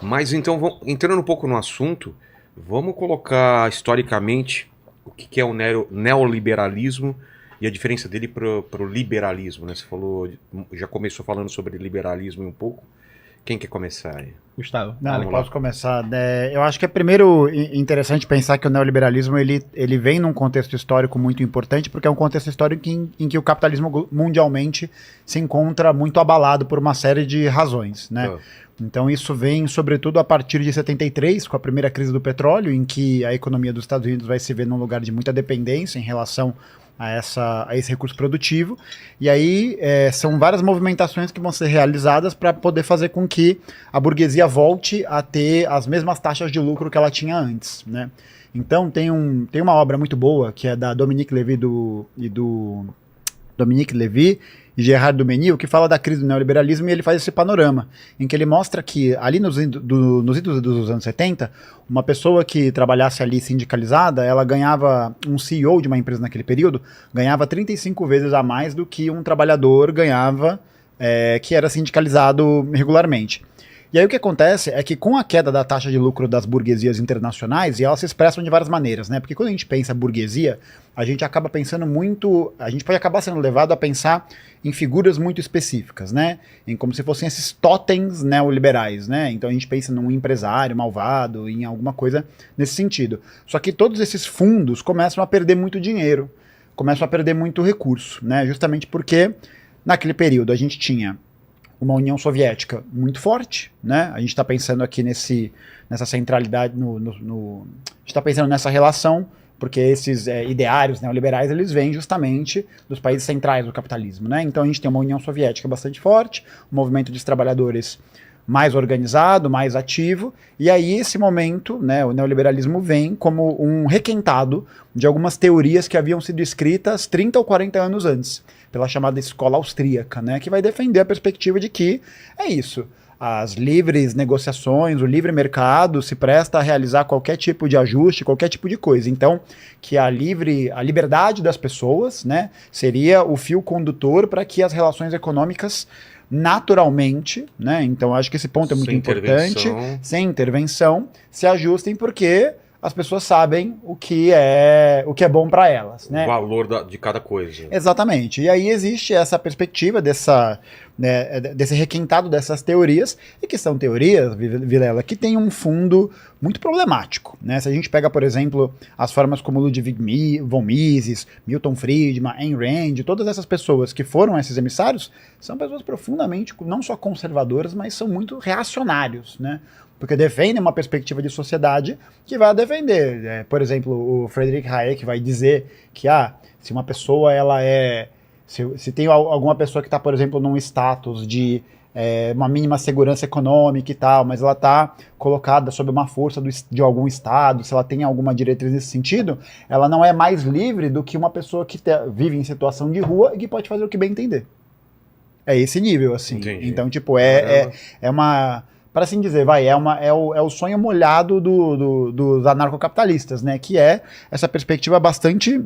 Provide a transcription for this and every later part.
Mas então, entrando um pouco no assunto, vamos colocar historicamente o que é o neoliberalismo e a diferença dele para o liberalismo, né? Você falou, já começou falando sobre liberalismo um pouco. Quem quer começar aí? Gustavo, Não, Vamos posso lá. começar. Eu acho que é primeiro interessante pensar que o neoliberalismo ele vem num contexto histórico muito importante, porque é um contexto histórico em que o capitalismo mundialmente se encontra muito abalado por uma série de razões, né? Ah, Então isso vem sobretudo a partir de 73, com a primeira crise do petróleo, em que a economia dos Estados Unidos vai se ver num lugar de muita dependência em relação a esse recurso produtivo. E aí são várias movimentações que vão ser realizadas para poder fazer com que a burguesia volte a ter as mesmas taxas de lucro que ela tinha antes, né? Então tem uma obra muito boa que é da Dominique Levy e do Dominique Levy e Gerard Dumenil, que fala da crise do neoliberalismo, e ele faz esse panorama, em que ele mostra que ali nos idos dos anos 70, uma pessoa que trabalhasse ali sindicalizada, ela ganhava, um CEO de uma empresa naquele período, ganhava 35 vezes a mais do que um trabalhador ganhava que era sindicalizado regularmente. E aí o que acontece é que com a queda da taxa de lucro das burguesias internacionais, e elas se expressam de várias maneiras, né? Porque quando a gente pensa burguesia, a gente acaba pensando muito, a gente pode acabar sendo levado a pensar em figuras muito específicas, né? Em como se fossem esses totens neoliberais, né? Então a gente pensa num empresário malvado, em alguma coisa nesse sentido. Só que todos esses fundos começam a perder muito dinheiro, começam a perder muito recurso, né? Justamente porque naquele período a gente tinha uma União Soviética muito forte, né? A gente está pensando aqui nessa centralidade, a gente está pensando nessa relação, porque esses ideários neoliberais, eles vêm justamente dos países centrais do capitalismo, né? Então a gente tem uma União Soviética bastante forte, um movimento dos trabalhadores mais organizado, mais ativo, e aí esse momento, né, o neoliberalismo vem como um requentado de algumas teorias que haviam sido escritas 30 ou 40 anos antes, pela chamada escola austríaca, né, que vai defender a perspectiva de que é isso, as livres negociações, o livre mercado se presta a realizar qualquer tipo de ajuste, qualquer tipo de coisa. Então, que a liberdade das pessoas, né, seria o fio condutor para que as relações econômicas naturalmente, né? Então acho que esse ponto é muito importante, sem intervenção, se ajustem porque as pessoas sabem o que é bom para elas, né? O valor de cada coisa. Exatamente. E aí existe essa perspectiva desse requintado dessas teorias, e que são teorias, Vilela, que tem um fundo muito problemático, né? Se a gente pega, por exemplo, as formas como Ludwig von Mises, Milton Friedman, Ayn Rand, todas essas pessoas que foram esses emissários, são pessoas profundamente, não só conservadoras, mas são muito reacionários, né? Porque defendem uma perspectiva de sociedade que vai defender. Por exemplo, o Friedrich Hayek vai dizer que se uma pessoa ela se tem alguma pessoa que está, por exemplo, num status de uma mínima segurança econômica e tal, mas ela está colocada sob uma força de algum estado, se ela tem alguma diretriz nesse sentido, ela não é mais livre do que uma pessoa que vive em situação de rua e que pode fazer o que bem entender. É esse nível, assim. Entendi. Então, tipo, é uma... Para assim dizer, é o sonho molhado dos anarcocapitalistas, né? Que é essa perspectiva bastante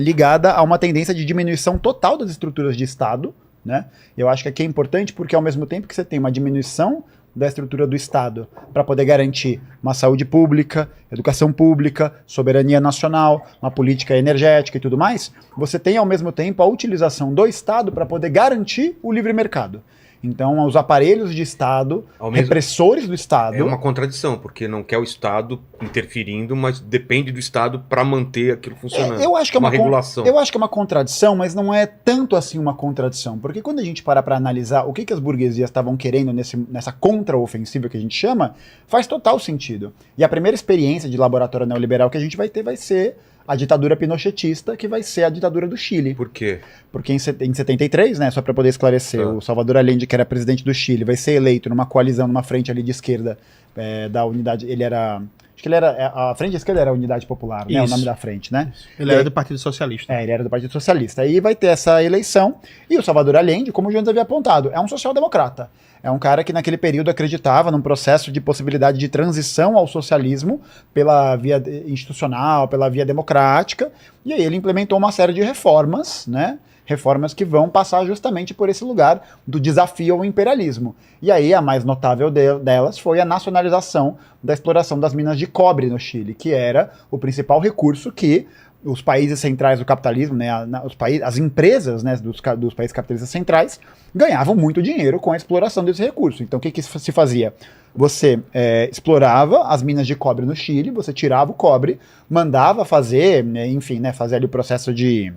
ligada a uma tendência de diminuição total das estruturas de Estado, né? Eu acho que aqui é importante porque ao mesmo tempo que você tem uma diminuição da estrutura do Estado para poder garantir uma saúde pública, educação pública, soberania nacional, uma política energética e tudo mais, você tem ao mesmo tempo a utilização do Estado para poder garantir o livre mercado. Então, os aparelhos de Estado, repressores do Estado... É uma contradição, porque não quer o Estado interferindo, mas depende do Estado para manter aquilo funcionando. Eu acho que é uma regulação. Eu acho que é uma contradição, mas não é tanto assim uma contradição. Porque quando a gente para analisar o que as burguesias estavam querendo nessa contraofensiva que a gente chama, faz total sentido. E a primeira experiência de laboratório neoliberal que a gente vai ter vai ser a ditadura pinochetista, que vai ser a ditadura do Chile. Por quê? Porque em 73, né, só para poder esclarecer, o Salvador Allende, que era presidente do Chile, vai ser eleito numa coalizão, numa frente ali de esquerda da unidade, acho que a frente esquerda era a Unidade Popular, né, o nome da frente, né? Ele era do Partido Socialista. Ele era do Partido Socialista. Aí vai ter essa eleição, e o Salvador Allende, como o Jones havia apontado, é um social-democrata. É um cara que naquele período acreditava num processo de possibilidade de transição ao socialismo pela via institucional, pela via democrática, e aí ele implementou uma série de reformas, né, reformas que vão passar justamente por esse lugar do desafio ao imperialismo. E aí a mais notável delas foi a nacionalização da exploração das minas de cobre no Chile, que era o principal recurso que os países centrais do capitalismo, né, as empresas, né, dos países capitalistas centrais, ganhavam muito dinheiro com a exploração desse recurso. Então o que se fazia? Você explorava as minas de cobre no Chile, você tirava o cobre, mandava fazer, né, enfim, né, fazer ali o processo de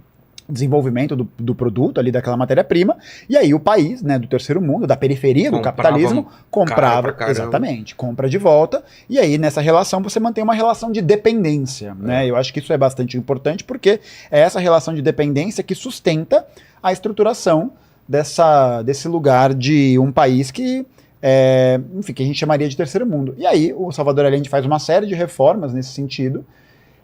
desenvolvimento do produto ali, daquela matéria-prima, e aí o país, né, do terceiro mundo, da periferia do capitalismo, comprava, exatamente, compra de volta, e aí nessa relação você mantém uma relação de dependência, né, eu acho que isso é bastante importante, porque é essa relação de dependência que sustenta a estruturação desse lugar de um país que enfim, que a gente chamaria de terceiro mundo. E aí o Salvador Allende faz uma série de reformas nesse sentido,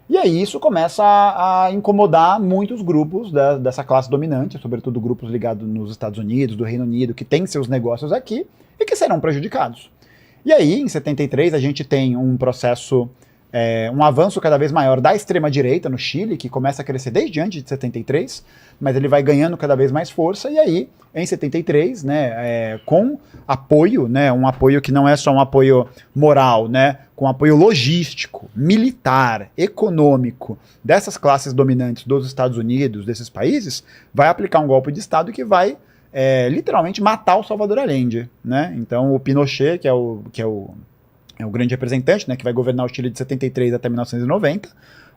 e aí isso começa a incomodar muitos grupos dessa classe dominante, sobretudo grupos ligados nos Estados Unidos, do Reino Unido, que têm seus negócios aqui e que serão prejudicados. E aí, em 73, a gente tem um processo, um avanço cada vez maior da extrema-direita no Chile, que começa a crescer desde antes de 73, mas ele vai ganhando cada vez mais força, e aí, em 73, né, com apoio, né, um apoio que não é só um apoio moral, né, com apoio logístico, militar, econômico, dessas classes dominantes dos Estados Unidos, desses países, vai aplicar um golpe de Estado que vai literalmente matar o Salvador Allende, né? Então o Pinochet, que é o grande representante, né, que vai governar o Chile de 73 até 1990,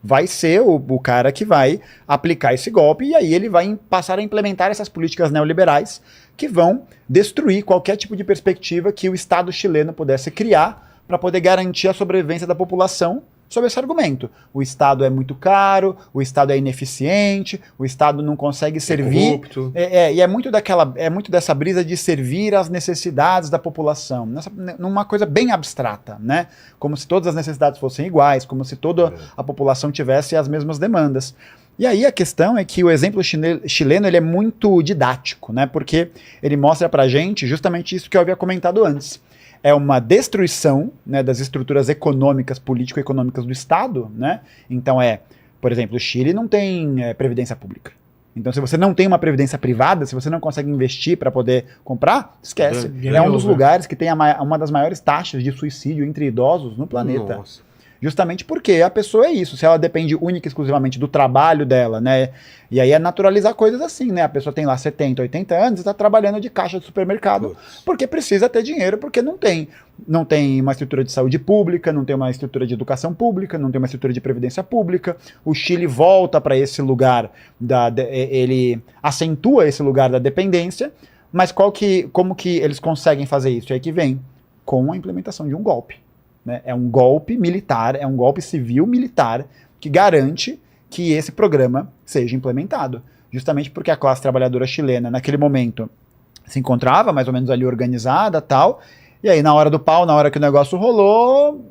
vai ser o cara que vai aplicar esse golpe, e aí ele vai passar a implementar essas políticas neoliberais que vão destruir qualquer tipo de perspectiva que o Estado chileno pudesse criar para poder garantir a sobrevivência da população sob esse argumento. O Estado é muito caro, o Estado é ineficiente, o Estado não consegue servir. Corrupto. E é muito dessa brisa de servir às necessidades da população, numa coisa bem abstrata, né? Como se todas as necessidades fossem iguais, como se toda a população tivesse as mesmas demandas. E aí a questão é que o exemplo chileno ele é muito didático, né? Porque ele mostra pra gente justamente isso que eu havia comentado antes. É uma destruição, né, das estruturas econômicas, político-econômicas do Estado, né? Então por exemplo, o Chile não tem previdência pública. Então, se você não tem uma previdência privada, se você não consegue investir para poder comprar, esquece. É um dos lugares que tem uma das maiores taxas de suicídio entre idosos no planeta. Nossa. Justamente porque a pessoa é isso, se ela depende única e exclusivamente do trabalho dela, né? E aí é naturalizar coisas assim, né? A pessoa tem lá 70, 80 anos e está trabalhando de caixa de supermercado porque precisa ter dinheiro, porque não tem uma estrutura de saúde pública, não tem uma estrutura de educação pública, não tem uma estrutura de previdência pública. O Chile volta para esse lugar, ele acentua esse lugar da dependência, mas como que eles conseguem fazer isso? E aí que vem com a implementação de um golpe. Né? É um golpe militar, é um golpe civil-militar que garante que esse programa seja implementado. Justamente porque a classe trabalhadora chilena, naquele momento, se encontrava mais ou menos ali organizada, tal, e aí na hora do pau, na hora que o negócio rolou,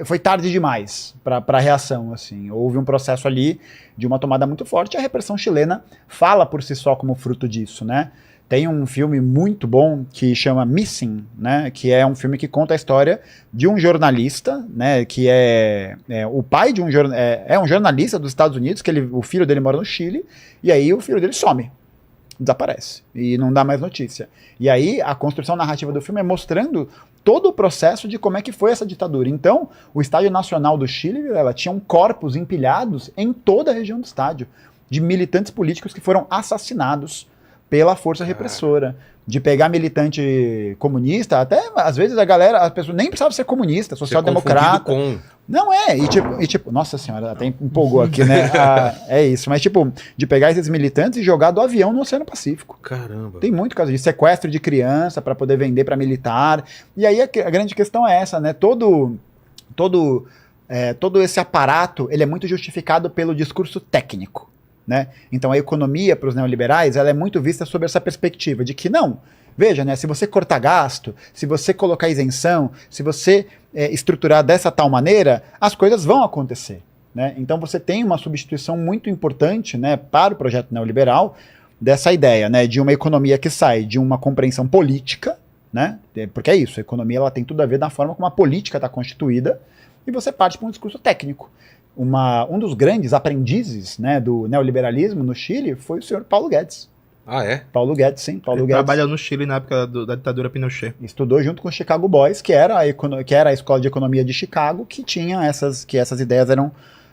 foi tarde demais para a reação. Assim. Houve um processo ali de uma tomada muito forte, e a repressão chilena fala por si só como fruto disso, né? Tem um filme muito bom que chama Missing, né, que é um filme que conta a história de um jornalista, né, que o pai de um jornalista dos Estados Unidos, que o filho dele mora no Chile, e aí o filho dele some, desaparece, e não dá mais notícia. E aí a construção narrativa do filme é mostrando todo o processo de como é que foi essa ditadura. Então, o Estádio Nacional do Chile, ela tinha corpos empilhados em toda a região do estádio, de militantes políticos que foram assassinados pela força repressora, de pegar militante comunista, até às vezes as pessoas nem precisavam ser comunista, social-democrata. Não e tipo, nossa senhora, até empolgou aqui, né? É isso, mas tipo, de pegar esses militantes e jogar do avião no Oceano Pacífico. Caramba. Tem muito caso de sequestro de criança para poder vender para militar. E aí a grande questão é essa, né? Todo esse aparato, ele é muito justificado pelo discurso técnico. Né? Então a economia para os neoliberais ela é muito vista sob essa perspectiva de que não, veja, né, se você cortar gasto, se você colocar isenção, se você estruturar dessa tal maneira, as coisas vão acontecer. Né? Então você tem uma substituição muito importante, né, para o projeto neoliberal dessa ideia, né, de uma economia que sai de uma compreensão política, né, porque é isso, a economia ela tem tudo a ver da forma como a política está constituída, e você parte para um discurso técnico. um dos grandes aprendizes, né, do neoliberalismo no Chile foi o senhor Paulo Guedes. Ah, é? Paulo Guedes, sim. Paulo Guedes trabalhou no Chile na época da ditadura Pinochet. estudou junto com o Chicago Boys, que era a escola de economia de Chicago, que tinha essas ideias eram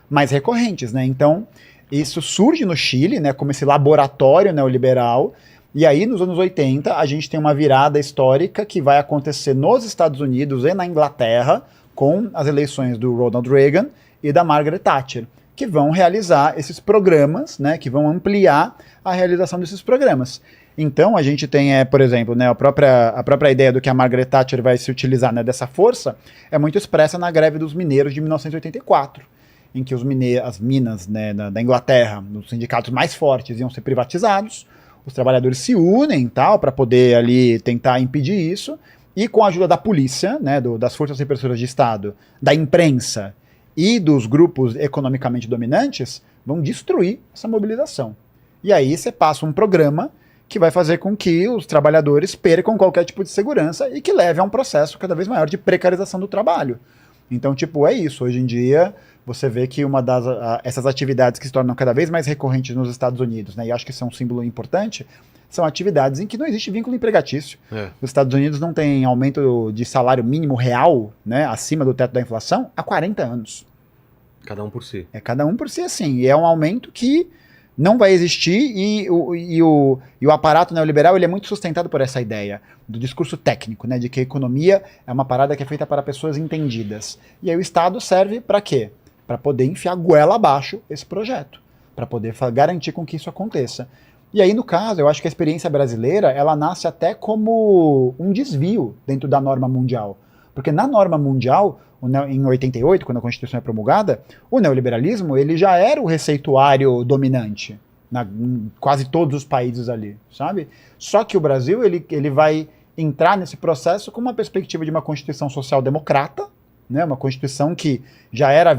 mais recorrentes, né? Então, isso surge no Chile, né, como esse laboratório neoliberal. E aí, nos anos 80, a gente tem uma virada histórica que vai acontecer nos Estados Unidos e na Inglaterra, com as eleições do Ronald Reagan e da Margaret Thatcher, que vão realizar esses programas, né, que vão ampliar a realização desses programas. Então, a gente tem, por exemplo, né, a própria ideia do que a Margaret Thatcher vai se utilizar, né, dessa força é muito expressa na greve dos mineiros de 1984, em que as minas, né, da Inglaterra, os sindicatos mais fortes, iam ser privatizados, os trabalhadores se unem para poder ali tentar impedir isso, e com a ajuda da polícia, né, das forças repressoras de Estado, da imprensa e dos grupos economicamente dominantes, vão destruir essa mobilização. E aí você passa um programa que vai fazer com que os trabalhadores percam qualquer tipo de segurança e que leve a um processo cada vez maior de precarização do trabalho. Então, é isso. Hoje em dia, você vê que essas atividades que se tornam cada vez mais recorrentes nos Estados Unidos, né, e acho que isso é um símbolo importante, são atividades em que não existe vínculo empregatício. Os Estados Unidos não têm aumento de salário mínimo real, né, acima do teto da inflação há 40 anos. Cada um por si. É cada um por si, assim. E é um aumento que não vai existir e o aparato neoliberal ele é muito sustentado por essa ideia do discurso técnico, né, de que a economia é uma parada que é feita para pessoas entendidas. E aí o Estado serve para quê? Para poder enfiar goela abaixo esse projeto, para poder garantir com que isso aconteça. E aí, no caso, eu acho que a experiência brasileira, ela nasce até como um desvio dentro da norma mundial. Porque na norma mundial, em 88, quando a Constituição é promulgada, o neoliberalismo ele já era o receituário dominante em quase todos os países ali, sabe? Só que o Brasil ele vai entrar nesse processo com uma perspectiva de uma Constituição social-democrata, né? Uma Constituição que já era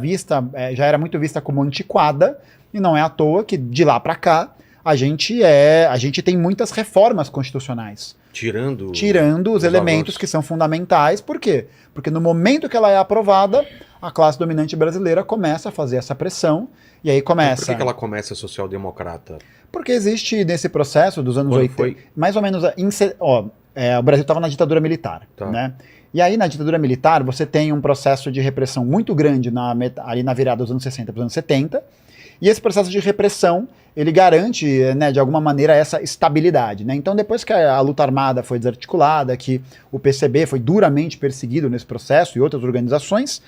muito vista como antiquada, e não é à toa que de lá para cá a gente tem muitas reformas constitucionais. Tirando os elementos que são fundamentais. Por quê? Porque no momento que ela é aprovada, a classe dominante brasileira começa a fazer essa pressão, e aí começa... Por que ela começa social-democrata? Porque existe nesse processo dos anos 80, mais ou menos... o Brasil estava na ditadura militar, né? E aí na ditadura militar você tem um processo de repressão muito grande ali na virada dos anos 60 para os anos 70, e esse processo de repressão, ele garante, né, de alguma maneira, essa estabilidade, né? Então, depois que a luta armada foi desarticulada, que o PCB foi duramente perseguido nesse processo e outras organizações,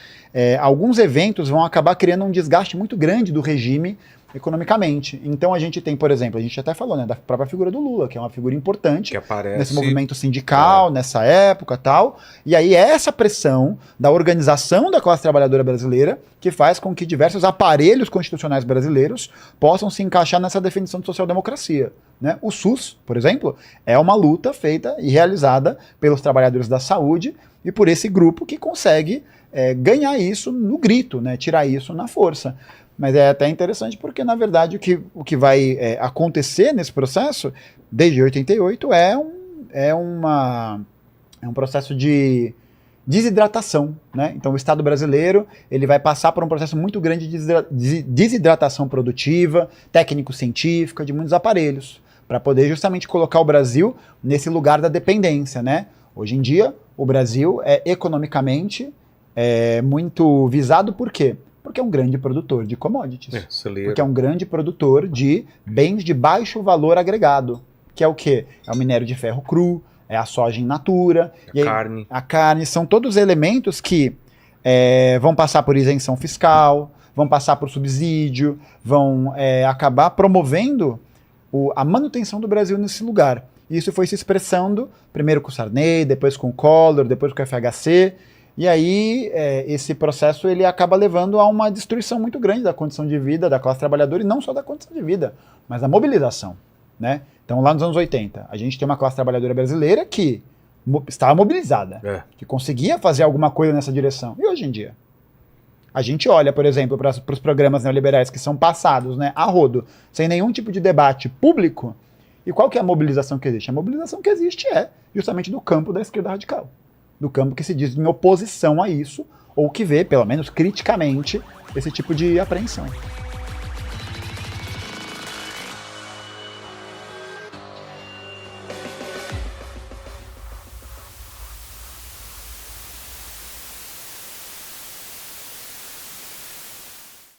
alguns eventos vão acabar criando um desgaste muito grande do regime economicamente. Então a gente tem, por exemplo, a gente até falou, né, da própria figura do Lula, que é uma figura importante que aparece nesse movimento sindical, nessa época tal. E aí essa pressão da organização da classe trabalhadora brasileira que faz com que diversos aparelhos constitucionais brasileiros possam se encaixar nessa definição de social-democracia, né? O SUS, por exemplo, é uma luta feita e realizada pelos trabalhadores da saúde e por esse grupo que consegue ganhar isso no grito, né, tirar isso na força. Mas é até interessante porque, na verdade, o que vai acontecer nesse processo, desde 88, é um processo de desidratação, né? Então o Estado brasileiro ele vai passar por um processo muito grande de desidratação produtiva, técnico-científica, de muitos aparelhos, para poder justamente colocar o Brasil nesse lugar da dependência, né? Hoje em dia, o Brasil é economicamente muito visado por quê? Porque é um grande produtor de commodities. Porque é um grande produtor de bens de baixo valor agregado. Que é o quê? É o minério de ferro cru, é a soja in natura. A carne. São todos elementos que vão passar por isenção fiscal, vão passar por subsídio, vão acabar promovendo a manutenção do Brasil nesse lugar. E isso foi se expressando primeiro com o Sarney, depois com o Collor, depois com o FHC. E aí, esse processo ele acaba levando a uma destruição muito grande da condição de vida da classe trabalhadora, e não só da condição de vida, mas da mobilização, né? Então, lá nos anos 80, a gente tem uma classe trabalhadora brasileira que estava mobilizada, que conseguia fazer alguma coisa nessa direção. E hoje em dia? A gente olha, por exemplo, para os programas neoliberais que são passados, né, a rodo, sem nenhum tipo de debate público, e qual que é a mobilização que existe? A mobilização que existe é justamente do campo da esquerda radical. Do campo que se diz em oposição a isso, ou que vê, pelo menos criticamente, esse tipo de apreensão.